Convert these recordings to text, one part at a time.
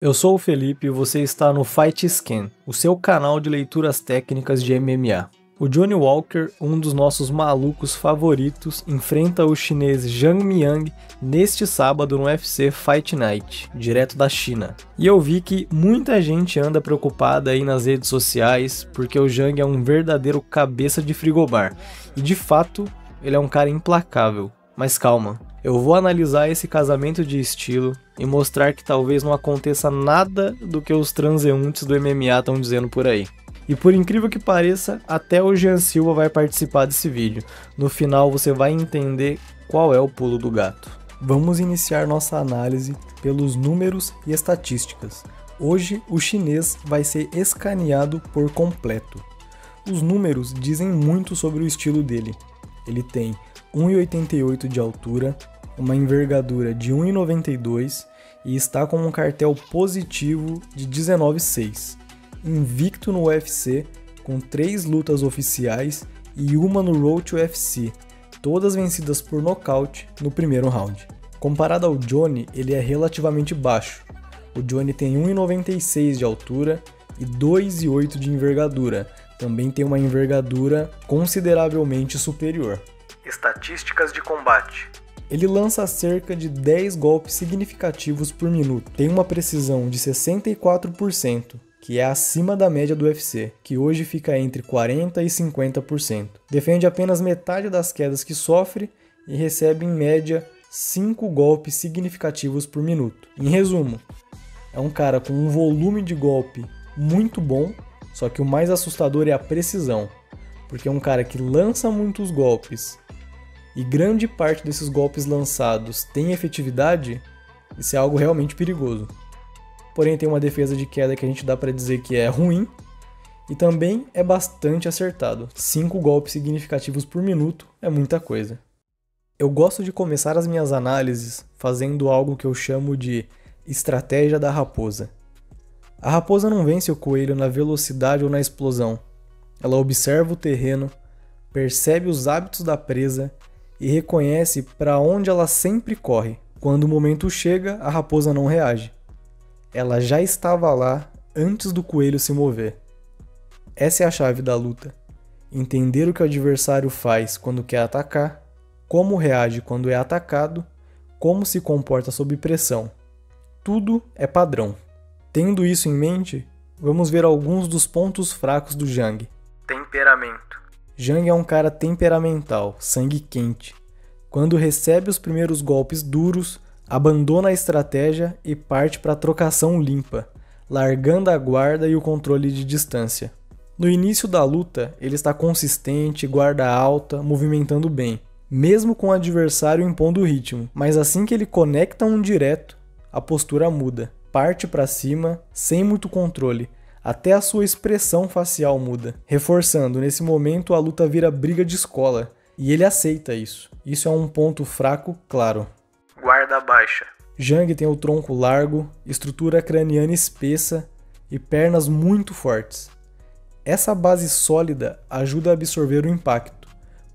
Eu sou o Felipe e você está no Fight Scan, o seu canal de leituras técnicas de MMA. O Johnny Walker, um dos nossos malucos favoritos, enfrenta o chinês Zhang Miang neste sábado no UFC Fight Night, direto da China. E eu vi que muita gente anda preocupada aí nas redes sociais, porque o Zhang é um verdadeiro cabeça de frigobar. E de fato, ele é um cara implacável. Mas calma, eu vou analisar esse casamento de estilo e mostrar que talvez não aconteça nada do que os transeuntes do MMA estão dizendo por aí. E por incrível que pareça, até o Jean Silva vai participar desse vídeo. No final você vai entender qual é o pulo do gato. Vamos iniciar nossa análise pelos números e estatísticas. Hoje o chinês vai ser escaneado por completo. Os números dizem muito sobre o estilo dele. Ele tem 1,88 de altura, uma envergadura de 1,92 e está com um cartel positivo de 19-6. Invicto no UFC, com 3 lutas oficiais e uma no Road to UFC, todas vencidas por nocaute no primeiro round. Comparado ao Johnny, ele é relativamente baixo. O Johnny tem 1,96 de altura e 2,8 de envergadura. Também tem uma envergadura consideravelmente superior. Estatísticas de combate. Ele lança cerca de 10 golpes significativos por minuto. Tem uma precisão de 64%, que é acima da média do UFC, que hoje fica entre 40% e 50%. Defende apenas metade das quedas que sofre e recebe em média 5 golpes significativos por minuto. Em resumo, é um cara com um volume de golpe muito bom, só que o mais assustador é a precisão, porque é um cara que lança muitos golpes e grande parte desses golpes lançados tem efetividade. Isso é algo realmente perigoso. Porém tem uma defesa de queda que a gente dá para dizer que é ruim e também é bastante acertado. 5 golpes significativos por minuto é muita coisa. Eu gosto de começar as minhas análises fazendo algo que eu chamo de estratégia da raposa. A raposa não vence o coelho na velocidade ou na explosão. Ela observa o terreno, percebe os hábitos da presa e reconhece para onde ela sempre corre. Quando o momento chega, a raposa não reage. Ela já estava lá antes do coelho se mover. Essa é a chave da luta. Entender o que o adversário faz quando quer atacar, como reage quando é atacado, como se comporta sob pressão. Tudo é padrão. Tendo isso em mente, vamos ver alguns dos pontos fracos do Zhang. Temperamento. Zhang é um cara temperamental, sangue quente. Quando recebe os primeiros golpes duros, abandona a estratégia e parte para a trocação limpa, largando a guarda e o controle de distância. No início da luta, ele está consistente, guarda alta, movimentando bem, mesmo com o adversário impondo o ritmo, mas assim que ele conecta um direto, a postura muda, parte para cima, sem muito controle. Até a sua expressão facial muda, reforçando, nesse momento a luta vira briga de escola, e ele aceita isso. Isso é um ponto fraco, claro. Guarda baixa. Zhang tem o tronco largo, estrutura craniana espessa e pernas muito fortes. Essa base sólida ajuda a absorver o impacto,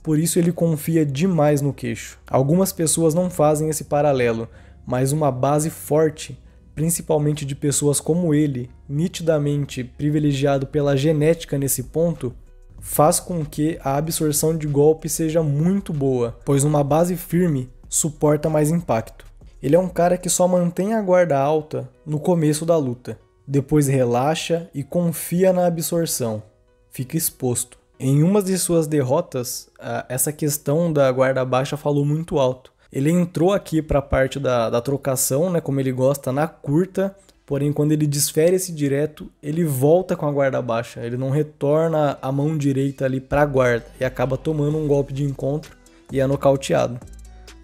por isso ele confia demais no queixo. Algumas pessoas não fazem esse paralelo, mas uma base forte, principalmente de pessoas como ele, nitidamente privilegiado pela genética nesse ponto, faz com que a absorção de golpe seja muito boa, pois uma base firme suporta mais impacto. Ele é um cara que só mantém a guarda alta no começo da luta, depois relaxa e confia na absorção, fica exposto. Em uma de suas derrotas, essa questão da guarda baixa falou muito alto. Ele entrou aqui para a parte da trocação, né, como ele gosta, na curta, porém quando ele desfere esse direto, ele volta com a guarda baixa, ele não retorna a mão direita ali para a guarda e acaba tomando um golpe de encontro e é nocauteado.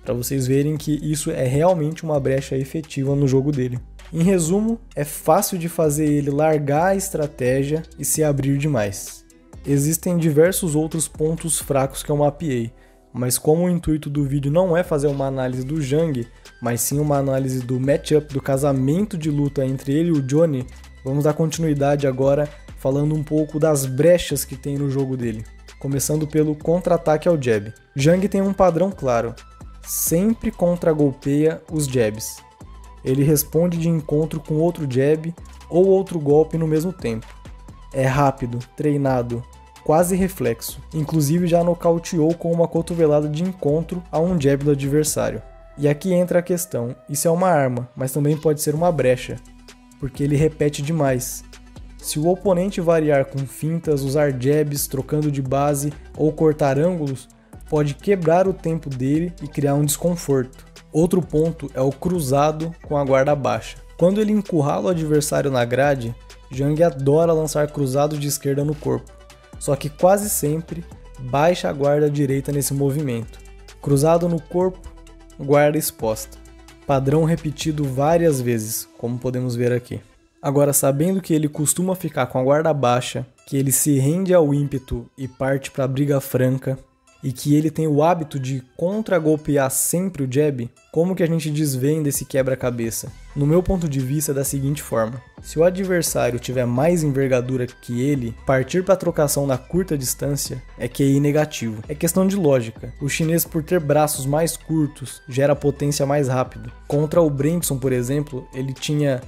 Para vocês verem que isso é realmente uma brecha efetiva no jogo dele. Em resumo, é fácil de fazer ele largar a estratégia e se abrir demais. Existem diversos outros pontos fracos que eu mapeei, mas como o intuito do vídeo não é fazer uma análise do Zhang, mas sim uma análise do matchup, do casamento de luta entre ele e o Johnny, vamos dar continuidade agora falando um pouco das brechas que tem no jogo dele, começando pelo contra-ataque ao jab. Zhang tem um padrão claro, sempre contra-golpeia os jabs. Ele responde de encontro com outro jab ou outro golpe no mesmo tempo. É rápido, treinado, quase reflexo. Inclusive já nocauteou com uma cotovelada de encontro a um jab do adversário. E aqui entra a questão, isso é uma arma, mas também pode ser uma brecha, porque ele repete demais. Se o oponente variar com fintas, usar jabs, trocando de base ou cortar ângulos, pode quebrar o tempo dele e criar um desconforto. Outro ponto é o cruzado com a guarda baixa. Quando ele encurrala o adversário na grade, Jang adora lançar cruzado de esquerda no corpo, só que quase sempre baixa a guarda direita nesse movimento. Cruzado no corpo, guarda exposta. Padrão repetido várias vezes, como podemos ver aqui. Agora, sabendo que ele costuma ficar com a guarda baixa, que ele se rende ao ímpeto e parte para a briga franca, e que ele tem o hábito de contra-golpear sempre o jab, como que a gente desvenda esse quebra-cabeça? No meu ponto de vista, é da seguinte forma: se o adversário tiver mais envergadura que ele, partir para a trocação na curta distância é QI negativo. É questão de lógica. O chinês, por ter braços mais curtos, gera potência mais rápido. Contra o Brandson, por exemplo, ele tinha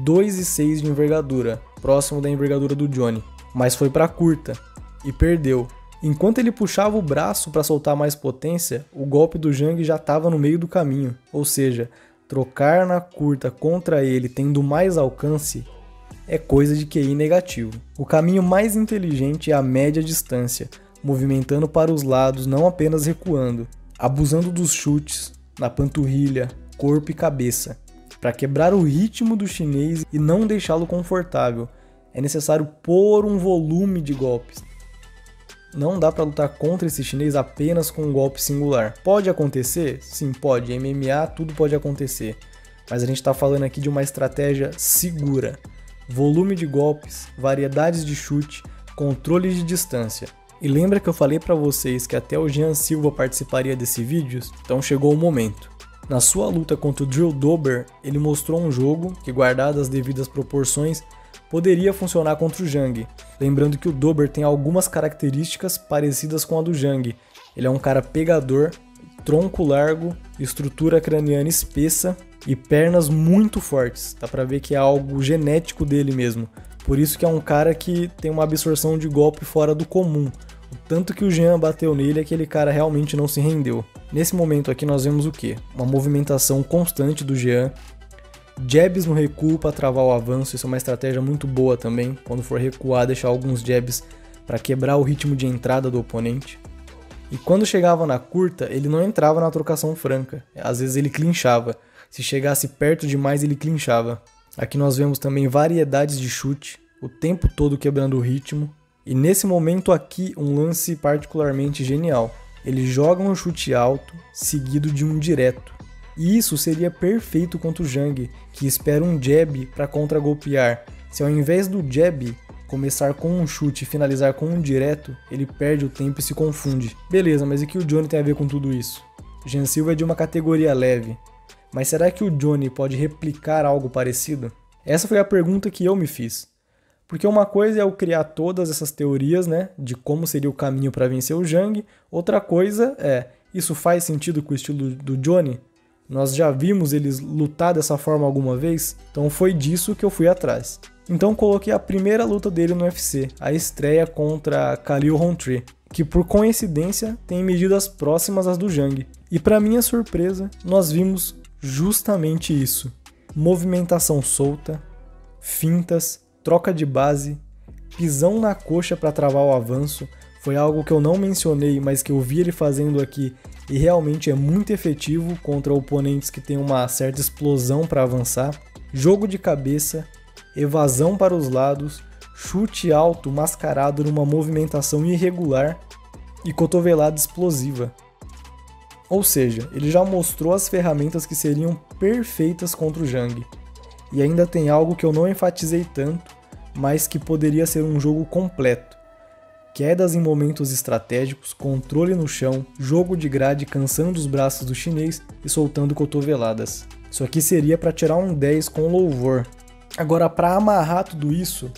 2,6 de envergadura, próximo da envergadura do Johnny, mas foi para curta e perdeu. Enquanto ele puxava o braço para soltar mais potência, o golpe do Jang já estava no meio do caminho, ou seja, trocar na curta contra ele tendo mais alcance é coisa de QI negativo. O caminho mais inteligente é a média distância, movimentando para os lados, não apenas recuando, abusando dos chutes na panturrilha, corpo e cabeça. Para quebrar o ritmo do chinês e não deixá-lo confortável, é necessário pôr um volume de golpes. Não dá para lutar contra esse chinês apenas com um golpe singular. Pode acontecer? Sim, pode. Em MMA tudo pode acontecer. Mas a gente está falando aqui de uma estratégia segura. Volume de golpes, variedades de chute, controle de distância. E lembra que eu falei para vocês que até o Jean Silva participaria desse vídeo? Então chegou o momento. Na sua luta contra o Drew Dober, ele mostrou um jogo que, guardado as devidas proporções, poderia funcionar contra o Jang. Lembrando que o Dober tem algumas características parecidas com a do Jang. Ele é um cara pegador, tronco largo, estrutura craniana espessa e pernas muito fortes. Dá pra ver que é algo genético dele mesmo. Por isso que é um cara que tem uma absorção de golpe fora do comum. O tanto que o Jean bateu nele, aquele cara realmente não se rendeu. Nesse momento aqui nós vemos o quê? Uma movimentação constante do Jean. Jabs no recuo para travar o avanço, isso é uma estratégia muito boa também. Quando for recuar, deixar alguns jabs para quebrar o ritmo de entrada do oponente. E quando chegava na curta, ele não entrava na trocação franca. Às vezes ele clinchava. Se chegasse perto demais, ele clinchava. Aqui nós vemos também variedades de chute, o tempo todo quebrando o ritmo. E nesse momento aqui, um lance particularmente genial. Ele joga um chute alto, seguido de um direto. E isso seria perfeito contra o Jang, que espera um jab para contra-golpear. Se ao invés do jab começar com um chute e finalizar com um direto, ele perde o tempo e se confunde. Beleza, mas o que o Johnny tem a ver com tudo isso? O Jean Silva é de uma categoria leve, mas será que o Johnny pode replicar algo parecido? Essa foi a pergunta que eu me fiz. Porque uma coisa é eu criar todas essas teorias, né, de como seria o caminho para vencer o Jang, outra coisa é, isso faz sentido com o estilo do Johnny? Nós já vimos eles lutar dessa forma alguma vez, então foi disso que eu fui atrás. Então coloquei a primeira luta dele no UFC, a estreia contra Khalil Rountree, que por coincidência tem medidas próximas às do Jang. E para minha surpresa, nós vimos justamente isso. Movimentação solta, fintas, troca de base, pisão na coxa para travar o avanço. Foi algo que eu não mencionei, mas que eu vi ele fazendo aqui e realmente é muito efetivo contra oponentes que têm uma certa explosão para avançar. Jogo de cabeça, evasão para os lados, chute alto mascarado numa movimentação irregular e cotovelada explosiva. Ou seja, ele já mostrou as ferramentas que seriam perfeitas contra o Jang. E ainda tem algo que eu não enfatizei tanto, mas que poderia ser um jogo completo. Quedas em momentos estratégicos, controle no chão, jogo de grade cansando os braços do chinês e soltando cotoveladas. Isso aqui seria para tirar um 10 com louvor. Agora, para amarrar tudo isso,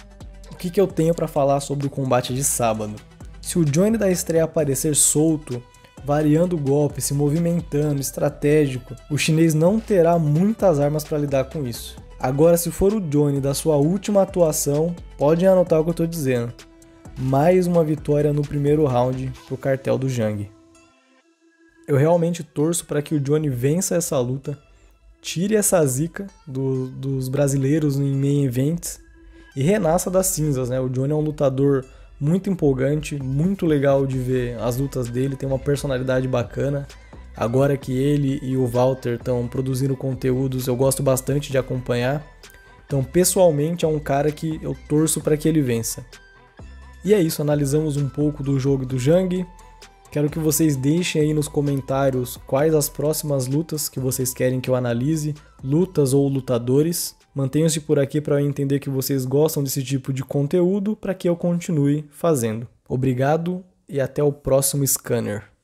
o que eu tenho para falar sobre o combate de sábado? Se o Johnny da estreia aparecer solto, variando o golpe, se movimentando, estratégico, o chinês não terá muitas armas para lidar com isso. Agora, se for o Johnny da sua última atuação, podem anotar o que eu estou dizendo. Mais uma vitória no primeiro round pro cartel do Jang. Eu realmente torço para que o Johnny vença essa luta, tire essa zica dos brasileiros em main events e renasça das cinzas, né? O Johnny é um lutador muito empolgante, muito legal de ver as lutas dele, tem uma personalidade bacana. Agora que ele e o Walter estão produzindo conteúdos, eu gosto bastante de acompanhar. Então, pessoalmente, é um cara que eu torço para que ele vença. E é isso, analisamos um pouco do jogo do Jang. Quero que vocês deixem aí nos comentários quais as próximas lutas que vocês querem que eu analise, lutas ou lutadores. Mantenham-se por aqui para eu entender que vocês gostam desse tipo de conteúdo para que eu continue fazendo. Obrigado e até o próximo Scanner.